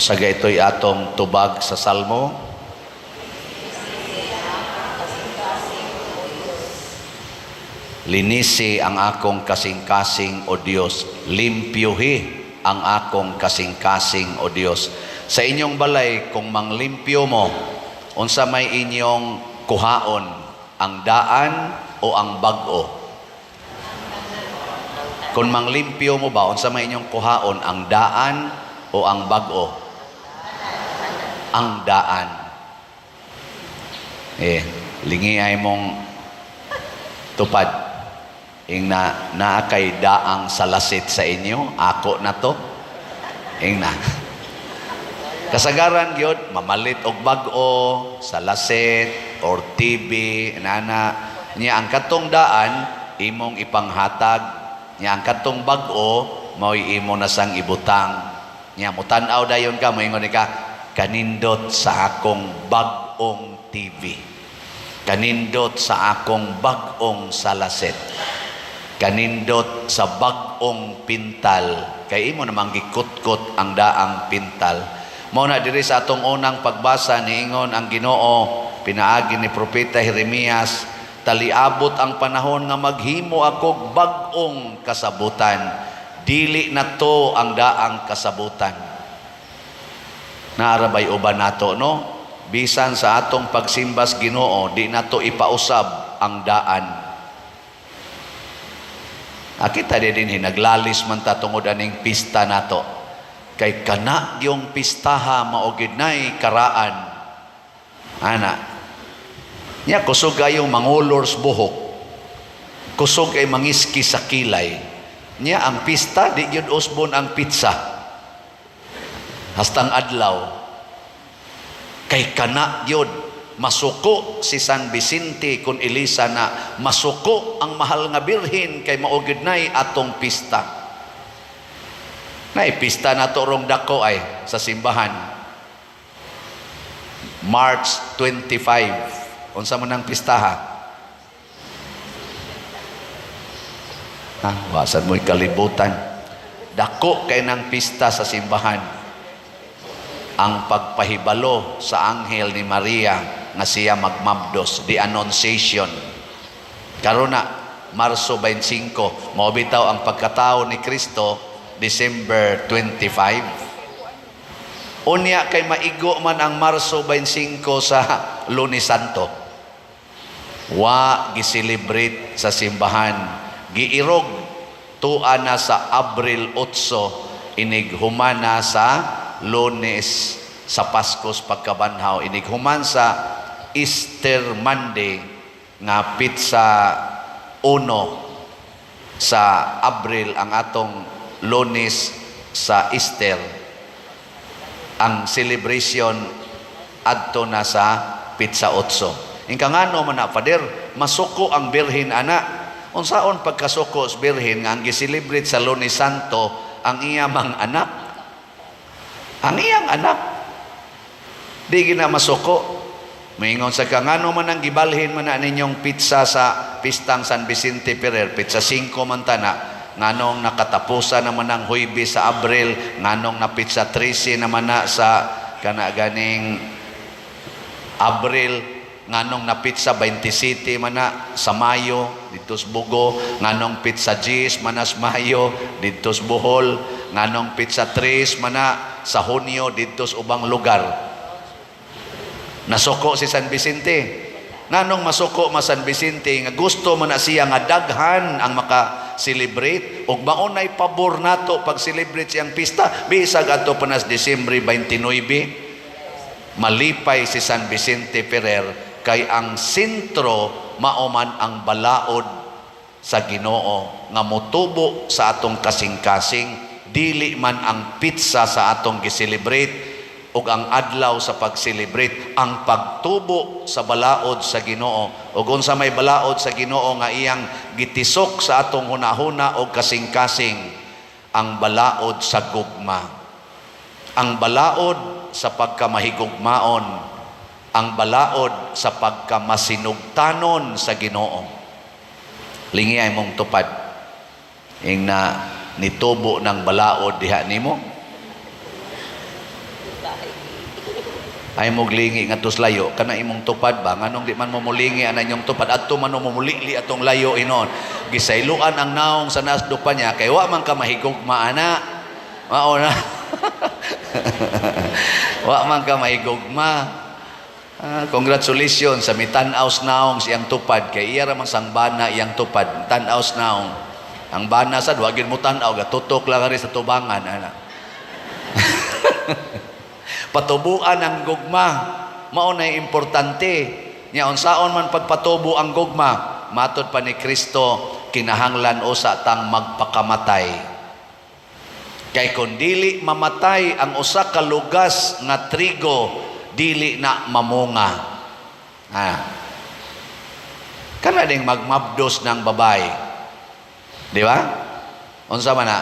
Sa ito'y atong tubag sa Salmo. Linisi ang akong kasing-kasing o Diyos. Limpyuhi ang akong kasing-kasing o Diyos. Sa inyong balay, kung manglimpyo mo, unsa may inyong kuhaon, ang daan o ang bag-o? Kung manglimpyo mo ba, unsa may inyong kuhaon, ang daan o ang bag-o? Ang daan. Lingi ay mong tupad. Ing na kay daang salasit sa inyo, ako na to. Ing na. Kasagaran gyud mamalit og bag-o, salasit or TV, nana niya ang katong daan imong ipanghatag, niya ang katong bag-o mao'y imo na sang ibutang. Niya mutan-aw dayon ka, moingon ka, kanindot sa akong bag-ong TV. Kanindot sa akong bag-ong salasit. Kanindot sa bag-ong pintal. Kay imo namang gikut-kut ang daang pintal. Mao na diri sa atong unang pagbasa niingon ang Ginoo pinaagi ni propeta Jeremias, taliabot ang panahon nga maghimo ako bag-ong kasabutan. Dili na to ang daang kasabutan. Naarabay uban nato, no? Bisan sa atong pagsimbas Ginoo, di na to ipausab ang daan. Kita din naglalis man ta tungod aning pista nato. Kay kana yung pistaha maugid nay karaan. Ana. Nya kusog kayong mangulors buhok. Kusog kay mangiski sa kilay. Nya ang pista di gyud usbon ang pizza. Hastang adlaw. Kay kana gyud masuko si San Vicente kun Elisa na masuko ang mahal nga birhen kay maugid nay atong pista. Nay pista na to rong dako ay sa simbahan. March 25. Unsa man ang pistaha? Wasan mo'y kalibutan. Dako kay nang pista sa simbahan. Ang pagpahibalo sa anghel ni Maria nga siya magmabdos, the Annunciation. Karon na Marso 25, mao bitaw ang pagkatao ni Kristo December 25. Unya kay maigo man ang Marso 25 sa Lunes Santo. Wa giselebrate sa simbahan. Giirog tuan na sa Abril 8, inighuman na sa Lunes sa Paskos pagkabanhaw, inighuman sa Easter Monday nga pitsa 1 sa Abril ang atong Lunes sa Easter. Ang celebration adto na sa pitsa 8. Ingka ngano man na Father, masuko ang birhen ana. Unsaon pagkasuko sa birhen nga ang gi-celebrate sa Lunes Santo ang iyang anak? Ang iyang anak di gina masuko. Maingon sa kangano man ang gibalhin man na ninyong pizza sa pistang San Vicente Ferrer, pizza 5 man tana, nganong nakatapusan naman ang Huwebes sa Abril, nganong na pizza 13 naman na sa kanaganing Abril, nganong na pizza 27 man na sa Mayo dito sa Bugo, nganong pizza 10 man na sa Mayo dito sa Bohol, nganong pizza 3 man na sa Hunyo dito sa ubang lugar. Nasuko si San Vicente. Nganong masuko ma San Vicente nga gusto man na siya nga daghan ang maka-celebrate ug maunay pabor nato pag-celebrate siyang pista bisag adto pa nas Disyembre 29. Malipay si San Vicente Ferrer kay ang sentro mauman ang balaod sa Ginoo nga motubo sa atong kasing-kasing, dili man ang pizza sa atong gi-celebrate ug ang adlaw sa pag-celebrate ang pagtubo sa balaod sa Ginoo. Ug unsa may balaod sa Ginoo nga iyang gitisok sa atong hunahuna og kasing-kasing, ang balaod sa gugma, ang balaod sa pagkamahigugmaon, ang balaod sa pagkamasinugtanon sa Ginoo. Lingi ay mong tupad ing na nitubo ng balaod diha nimo. Ay muglingi nga tos layo kana imong tupad ba nganong di man mo mulingi ana inyong tupad adto man mo mulili atong layo inon gisayloan ang naong sa nasdo pa niya kay wa man ka mahigugma ana mao na wa man ka mahigugma. Congratulations sa mitanaos naong siyang tupad kay iya ra man sang bana iyang tupad tanaos naong ang bana sad wa gyud mo tan-aw gatutok lang ri sa tubangan ana. Patubuan ang gugma mao nay importante nya unsaon man pagpatubo ang gugma matud pa ni Kristo kinahanglan usa tang magpakamatay kay kun dili mamatay ang usa ka lugas nga trigo dili na mamunga. Kana ding magmabdos ng babae di ba unsa man na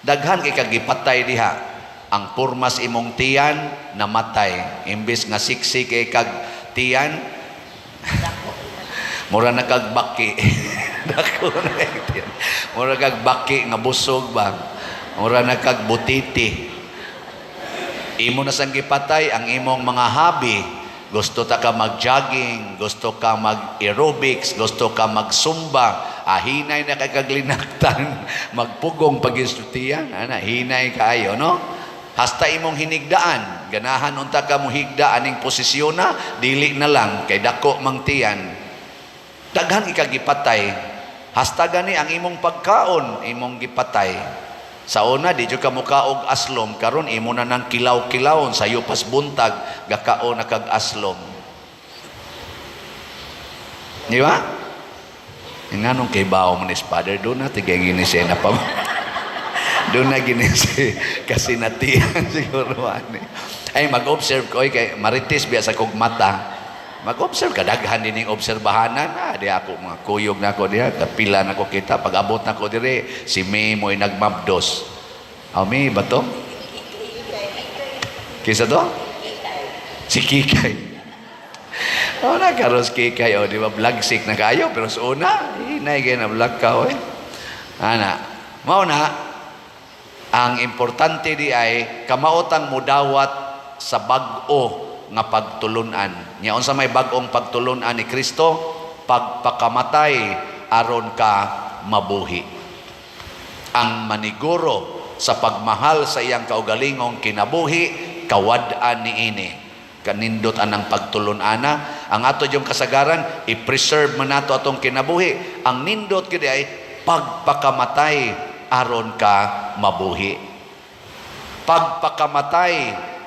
daghan kay kagipatay diha ang purmas imong tiyan namatay imbis nga siksi kay kag tiyan mura na kag baki dako na tiyan mura kag baki nga busog ba mura na kag butiti imo na sang gipatay ang imong mga hobby gusto ta ka mag-jogging gusto ka mag-aerobics gusto ka mag-zumba hinay na kay kag linaktan magpugong pag-istutiyan ana hinay kaayo no. Hasta imong hinigdaan, ganahan unta ka mo higda aning posisyon na, dili na lang, kay dako mang tiyan. Daghan ikagipatay, hasta gani ang imong pagkaon, imong gipatay. Sa una, di dyo ka mukaog aslom, karon imo na ng kilaw-kilawon, sayo pas buntag, gakaon na kag aslom. Di ba? Inganong kay bao mo ni Father, doon na tigay ginisena pa mo. Doon na ginisi kasi natiyan siguro ay mag-observe ko kay marites biya sa kog mata mag-observe kadaghan din yung obserbahanan di ako mga kuyog na ako diha kapila na ko kita pag abot na ko dire si May mo'y nagmabdos May ba to? Kisa to? Si Kikay nagkaroon si Kikay di ba blagsik na kayo pero sa una hinay kayo na vlog ka mao na ang importante di ay kamaotang mudawat sa bag-o nga pagtulunan. Nya unsa may bag-ong pagtulunan ni Kristo? Pagpakamatay aron ka mabuhi. Ang maniguro sa pagmahal sa iyang kaugalingong kinabuhi kawad-an niini. Kanindot anang pagtulunana. Ang ato yung kasagaran i-preserve man nato atong kinabuhi. Ang nindot kidi ay pagpakamatay aron ka mabuhi. Pagpakamatay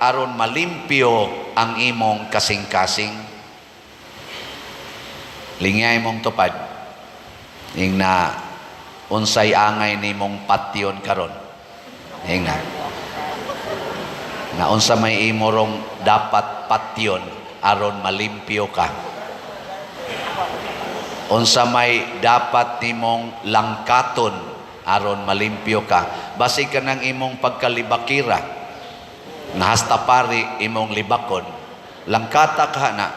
aron malimpyo ang imong kasing-kasing. Lingay mong tupad. Ing na unsay angay nimong patyon karon. Ing na unsa may imorong dapat patyon aron malimpyo ka. Unsa may dapat nimong langkaton aron malimpyo ka. Basi ka ng imong pagkalibakira na hasta pari imong libakon. Langkata ka na.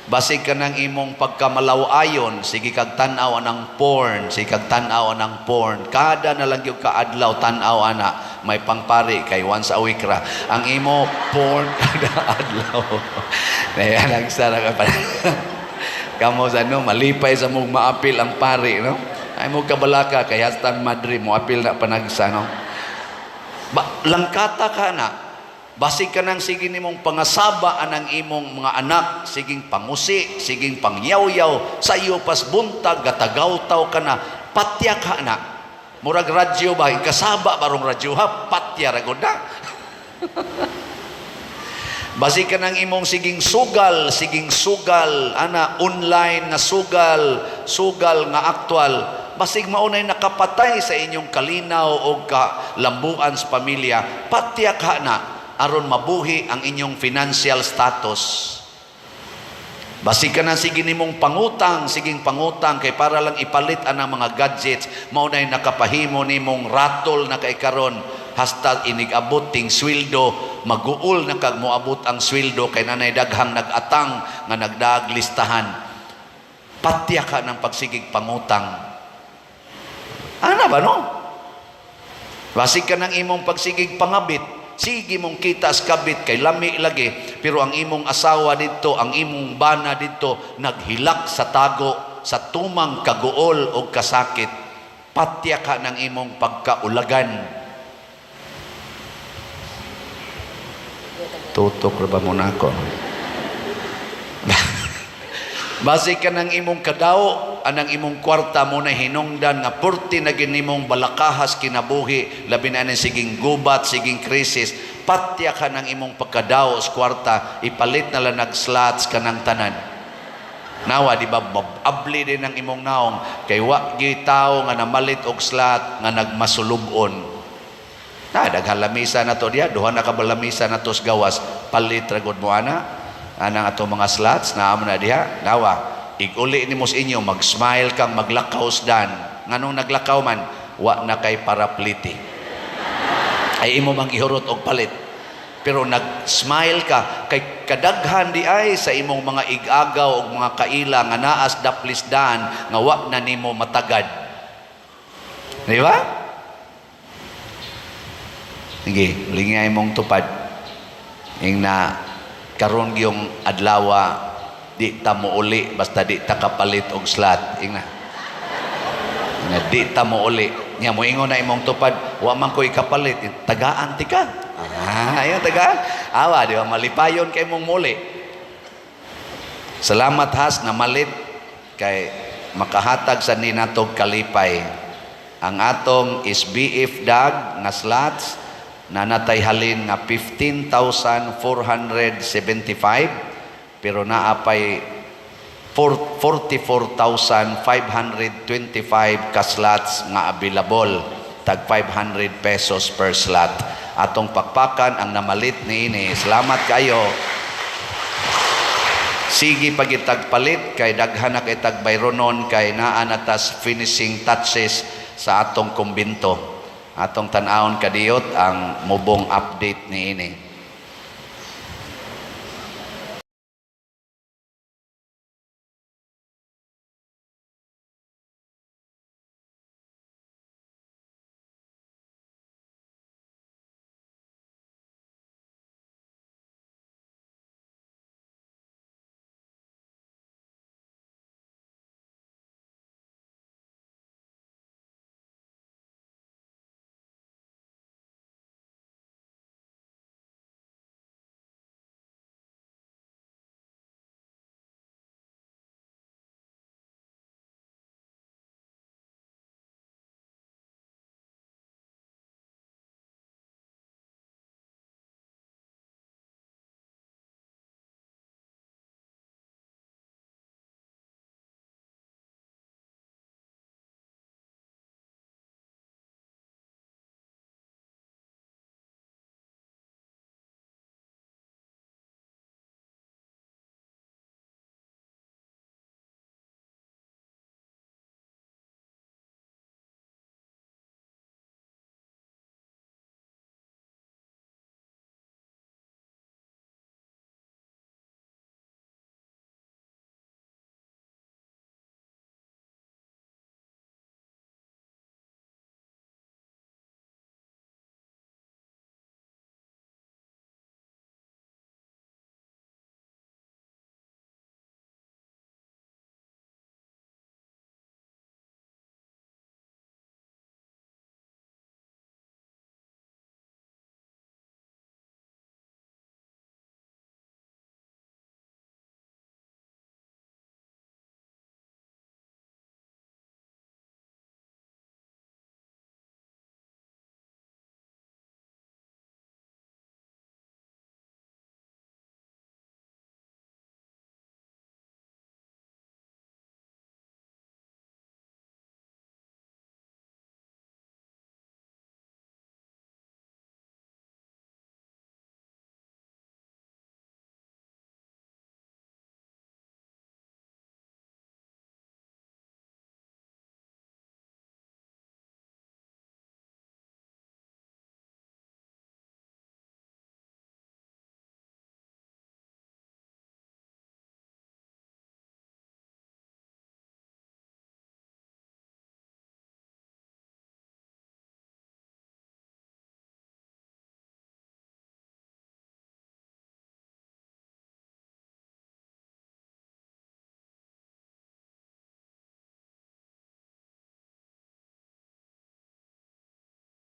Basi ka ng imong pagkamalaw-ayon, sige kag tan-aw anang porn, sige kag tan-aw anang porn. Kada na lang yung kaadlaw tan-aw ana, may pangpari kay once a week ra. Ang imo porn kada adlaw. Kaya lang sara ka pa. Kamo sa malipay sa mong maapil ang pari, no? Ay mo kabalaka kay hastang madri mo apil na panagsa no. Langkata ka na. Basig ka nang sige nimong pangasaba anang imong mga anak, siging pangusi, siging pangyaw-yaw, sa iyo pas buntag gatagaw-taw ka na, patya ka na. Murag radyo ba kasaba barong radyo ha, patya ra gud na. Basig ka nang imong siging sugal ana online na sugal nga aktual. Basig maunay nakapatay sa inyong kalinaw o kalambuan sa pamilya, patya ka na aron mabuhi ang inyong financial status. Basig ka na sige nimong siging pangutang kay para lang ipalit anang mga gadgets, maunay nakapahimo nimong ratol na kay karon hasta inigabot ting sweldo, maguol na kag moabot ang sweldo kay nanay daghang nagatang nga nagdaag listahan. Patya ka ng pagsigig pangutang. Ana ba no? Basig ka ng imong pagsigig pangabit, Sige mong kita as kabit kay lami lagi, pero ang imong asawa dito, ang imong bana dito naghilak sa tago sa tumang kaguol o kasakit. Patya ka ng imong pagkaulagan. Tutok ra ba mo na ako? Basi ka ng imong kadao, anang imong kwarta mo na hinungdan nga purti na ginimong balakahas kinabuhi, labi na ng siging gubat, siging krisis, patya ka ng imong pagkadao sa kwarta, ipalit na lang nag-slots ka ng tanan. Nawa, di ba, abli din ang imong naong, kay wa tao nga namalit og slot nga nagmasulubon. Daghalamisa na to diya, duha na kabalamisa na to sa gawas, palit ragod mo ana. Anang ato mga slots na amo na diha, nawa iguli ni mo sa inyo, mag-smile kang maglakaw sdan. Nganong naglakaw man, wa na kay parapliti, ay imo mang ihurot og palit, pero nag-smile ka kay kadaghan di ay sa imong mga igagaw og mga kaila nga naas daplisdan nga wa na nimo matagad, di ba? Sige, lingay mong tupad ing na karon yung adlawa di ta mo uli basta di ta kapalit og slot ingna nga di ta mo uli nya mo ingon na imong tupad wa man koy kapalit tagaan ti ka ayo tagaan awa di ba malipayon kay mong muli. Salamat has na malit kay makahatag sa ninatog kalipay ang atong SBF dag nga slots na natay halin nga 15,475 pero naapay 44,525 ka slots nga available, tag 500 pesos per slot. Atong pakpakan ang namalit niini. Salamat kayo. Sige pagitagpalit kay daghan na kay tagbayronon kay naa natas finishing touches sa atong kumbinto. Atong tan-awon kadiyot ang mubong update niini.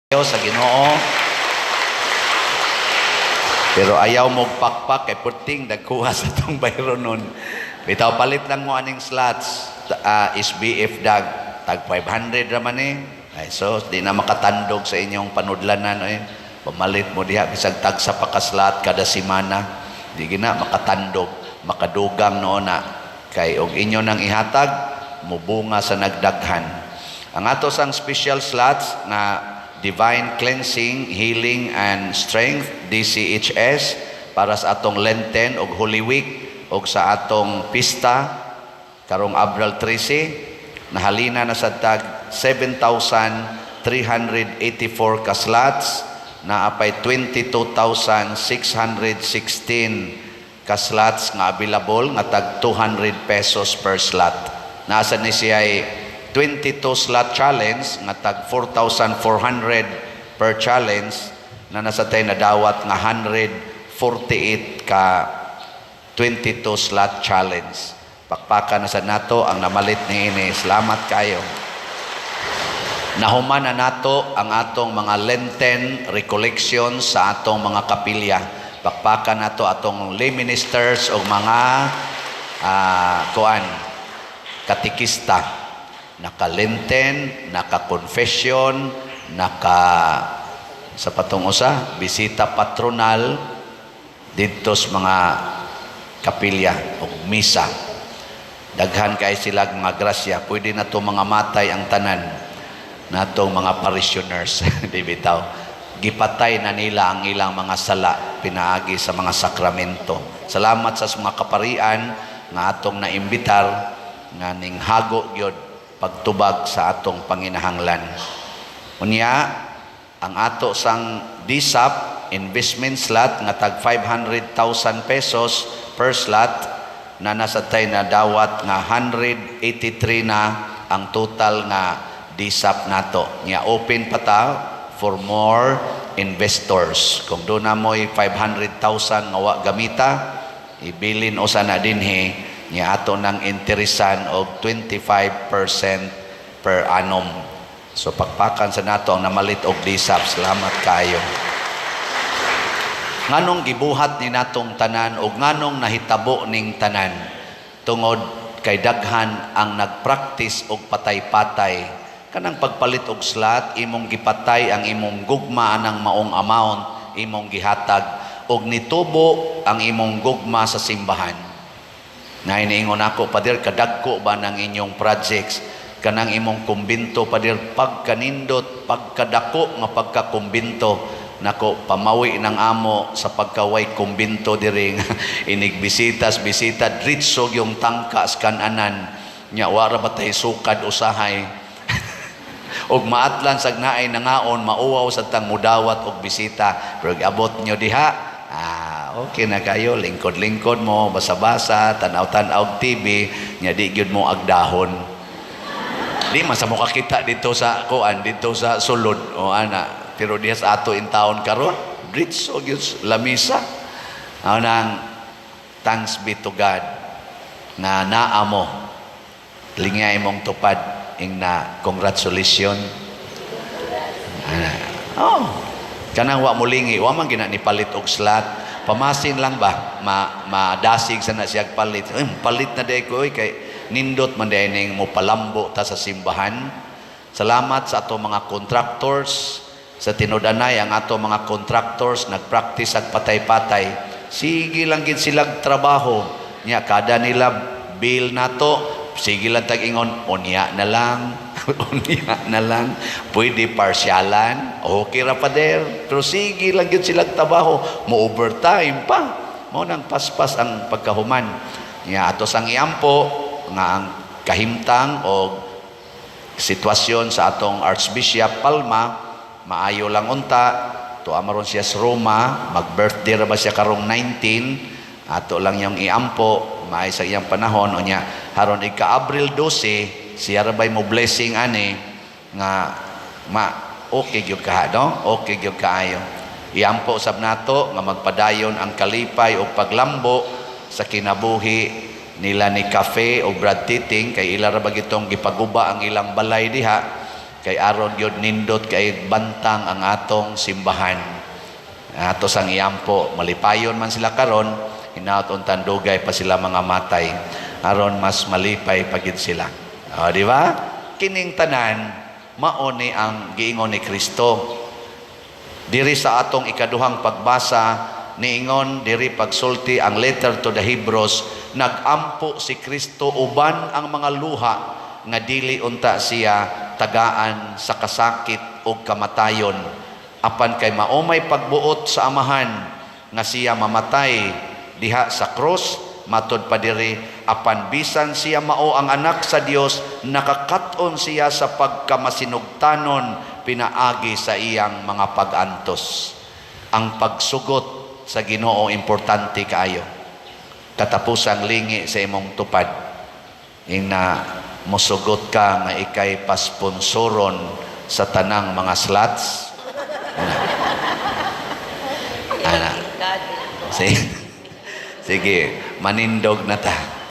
sa Ginoo. Pero ayaw mo pakpak kay puting dagkuha sa tong bayro nun. Bitaw palit lang mo aning slots. SBF tag 500 raman eh. Ay, so di na makatandog sa inyong panudlanan eh. Pamalit mo diha bisag tag sa slot kada semana. Di gina makatandog, makadugang noon na kay og inyo nang ihatag mubunga sa nagdaghan. Ang ato sang special slots na Divine Cleansing, Healing and Strength, DCHS, para sa atong Lenten o Holy Week o sa atong pista, karong Abril 13, nahalina na sa tag 7,384 ka slots, na apay 22,616 ka slots nga available, nga tag 200 pesos per slot. Nasa ni siya 22 slot challenge nga tag 4,400 per challenge, na nasa tayo na dawat nga 148 ka 22 slot challenge. Pakpakan na sa nato ang namalit ni ini. Salamat kayo. Nahuman na nato ang atong mga Lenten recollection sa atong mga kapilya. Pakpakan nato atong lay ministers o mga katikista. Naka-Lenten, naka-confession, sa patong usa, bisita patronal dito sa mga kapilya o misa. Daghan kay sila mga grasya. Pwede na to mga matay ang tanan natong mga parishioners. Di bitaw. Gipatay na nila ang ilang mga sala pinaagi sa mga sakramento. Salamat sa mga kaparian nga atong naimbitar nga ning hago gyud pagtubag sa atong panginahanglan. Unya, ang ato sang DSAP investment slot nga tag 500,000 pesos per slot, na nasa tay na dawat nga 183 na ang total nga DSAP nato. Nya open pa ta for more investors. Kung doon na mo'y 500,000 nga wa gamita, ibilin o sana dinhi, niya ato nang interesan og 25% per annum. So pakpakan sa nato ang namalit og DSAP. Salamat kayo. Nganong gibuhat ni natong tanan og nganong nahitabo ning tanan tungod kay daghan ang nagpractice og patay-patay. Kanang pagpalit og slot, imong gipatay ang imong gugma anang maong amount, imong gihatag og nitubo ang imong gugma sa simbahan. Na iniingon ako, Pader, kadagko ba ng inyong projects? Kanang imong kumbinto, Pader, pagkanindot, pagkadako nga pagkakumbinto, nako, pamawi ng amo sa pagkaway kumbinto diring inigbisitas, dritsog yung tangkas kananan, nya wara ba tayo sukad usahay, og maatlan sagnaay nangaon, mauwaw sa tang mudawat og bisita, pero abot nyo diha, okay na kayo, lingkod-lingkod mo, basa-basa, tanaw-tanaw TV, nya di gyud mo agdahon. Di man sa mo kakita dito sa kuan, dito sa sulod o ana, pero diha sa ato in town karon, bridge o gyud lamisa. Nang thanks be to God nga naa mo, lingay mong tupad ing na congratulations. Kanang wa mulingi, wa man gina ni palit og slot, pamasin lang ba, madasig sa na siya palit. Palit na day ko, kay nindot man day ning mo palambo ta sa simbahan. Salamat sa ato mga contractors, sa tinudanay ang ato mga contractors, nagpractice ag patay-patay. Sige lang gid silang trabaho. Nya kada nila bill nato, sige lang tag-ingon, unya na lang. Unya na lang, pwede parsyalan, okay ra pa der, pero sige lang yun silang trabaho, mo overtime pa, mo nang paspas ang pagkahuman. Ato sang iampo nga ang kahimtang o sitwasyon sa atong Archbishop Palma, maayo lang unta, to amaron siya sa Roma, mag-birthday ra ba siya karong 19, ato lang yung iampo, maay sa iyang panahon, o niya, haron ika-Abril 12, siya rabay mo blessing ani nga okay gyud ka no, okay gyud kaayo. Iampo sab nato nga magpadayon ang kalipay o paglambo sa kinabuhi nila ni Cafe o Brad Titing, kay ila ra ba gitong gipaguba ang ilang balay diha, kay aron gyud nindot kay bantang ang atong simbahan. Ato sang iyampo, malipayon man sila karon, hinaut untan dugay pa sila mga matay aron mas malipay pagid sila. O, di ba? Kining tanan mao ni ang giingon ni Kristo. Diri sa atong ikaduhang pagbasa, niingon diri pagsulti ang letter to the Hebrews, nagampo si Kristo uban ang mga luha nga dili unta siya tagaan sa kasakit o kamatayon, apan kay maumay pagbuot sa amahan nga siya mamatay diha sa cross. Matod pa diri, apan bisan siya mao ang anak sa Dios, nakakaton siya sa pagkamasinugtanon pinaagi sa iyang mga pag-antos. Ang pagsugot sa Ginoo importante kaayo. Katapusang lingi sa imong tupad, ina mosugot ka nga ikay pasponsoron sa tanang mga slots. Ana. Sige, manindog na ta.